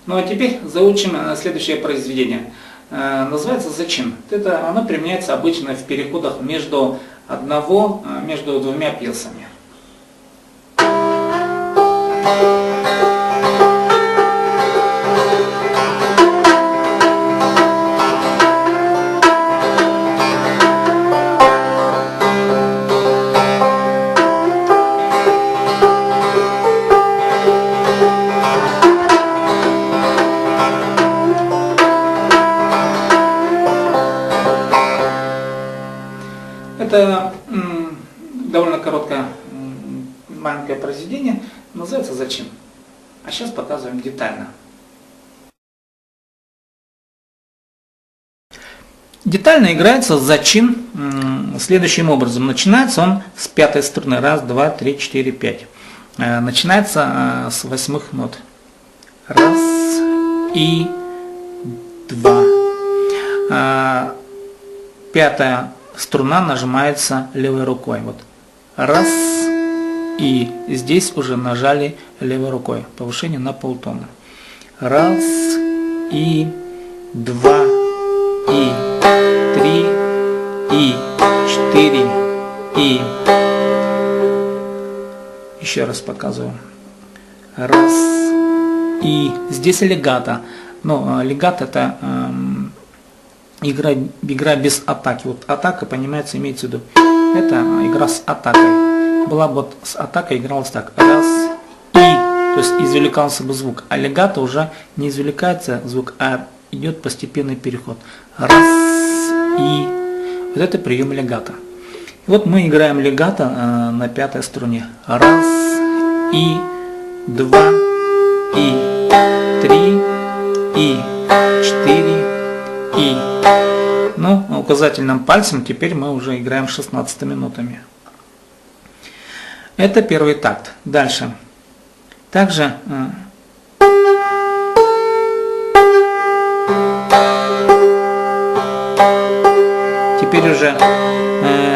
Ну а теперь заучим следующее произведение. Называется «Зачин». Оно применяется обычно в переходах между двумя пьесами. Это довольно короткое, маленькое произведение, называется «Зачин». А сейчас показываем детально. Детально играется зачин следующим образом. Начинается он с пятой струны. 1, 2, 3, 4, 5. Начинается с 8 нот. 1 и 2. Пятая струна нажимается левой рукой. Вот. 1 и здесь уже нажали левой рукой. Повышение на полтона. 1 и 2 и 3 и 4 и. Еще раз показываю. 1 и здесь легато. Но легато это игра без атаки. Вот атака, понимаете, имеется в виду. Это игра с атакой. Была бы вот с атакой, игралась так. 1 и. То есть извлекался бы звук. А легато уже не извлекается звук, а идет постепенный переход. 1 и. Вот это прием легато. Вот мы играем легато на пятой струне. 1 и 2 и 3 и 4 и. Ну, указательным пальцем теперь мы уже играем 16 нотами. Это первый такт. Дальше. Также теперь уже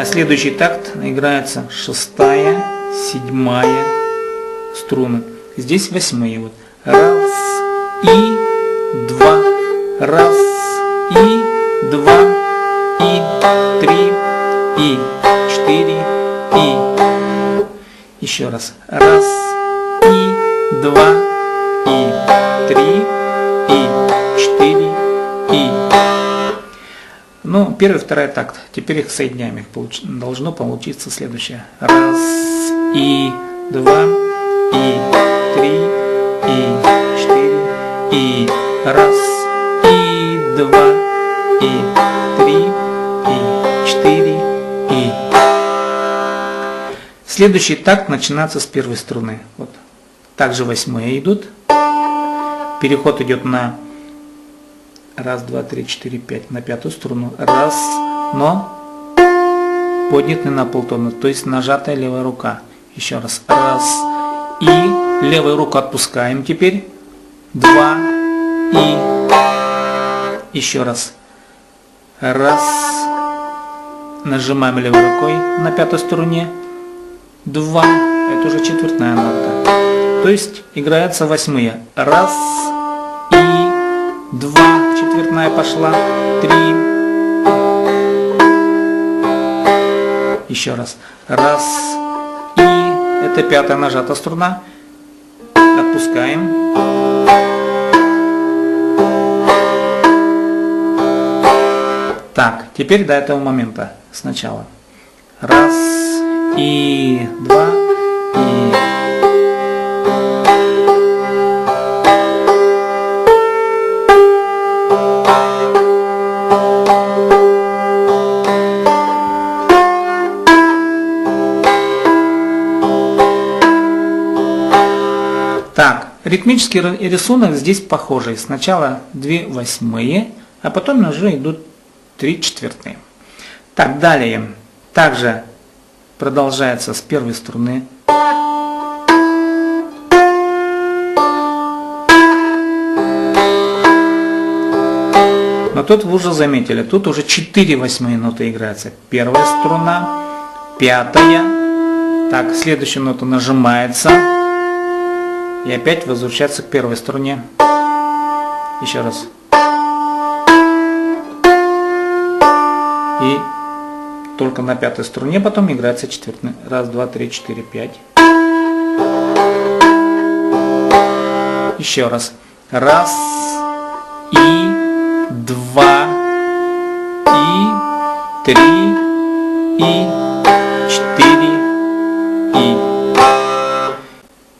следующий такт играется 6, 7 струны. Здесь 8. Вот. 1 и 2. 1 и 2 и 3 и 4 и. Еще раз. 1 и 2 и 3 и 4 и. Ну, первый, второй такт. Теперь их соединяем. Их должно получиться следующее. 1 и 2 и 3 и 4 и. 1 и 2 и 3 и 4 и. Следующий такт начинается с первой струны. Вот. Также 8 идут. Переход идет на 1, 2, 3, 4, 5 на пятую струну. 1, но поднятый на полтона, то есть нажатая левая рука. Еще раз. 1 и левую руку отпускаем теперь. 2 и. Еще раз. 1. Нажимаем левой рукой на пятой струне. 2. Это уже четвертная нота. То есть играется 8. 1 и 2. Четвертная пошла. 3. Еще раз. 1 и. Это пятая нажата струна. Отпускаем. Так, теперь до этого момента сначала. 1 и 2 и. Так, ритмический рисунок здесь похожий. Сначала 2 восьмые, а потом уже идут 3 четвертые. Так, далее. Также продолжается с первой струны. Но тут вы уже заметили, тут уже 4 восьмые ноты играются. Первая струна, пятая. Так, следующая нота нажимается. И опять возвращается к первой струне. Еще раз. И только на пятой струне потом играется четвертная. Раз, два, три, четыре, пять. Еще раз. Раз, и, два, и, три, и, четыре, и.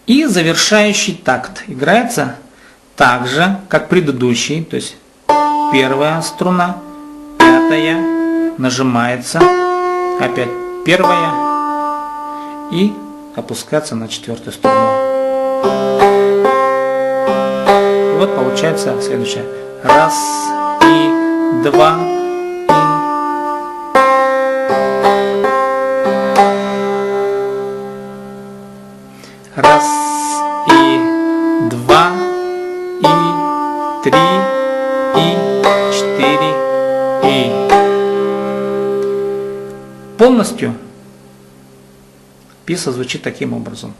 И завершающий такт играется так же, как предыдущий, то есть первая струна, пятая, нажимается, опять первая и опускается на четвертую струну. И вот получается следующее. Раз, и, два, и. Раз, и, два, и, три, и, четыре, и. Полностью пьеса звучит таким образом.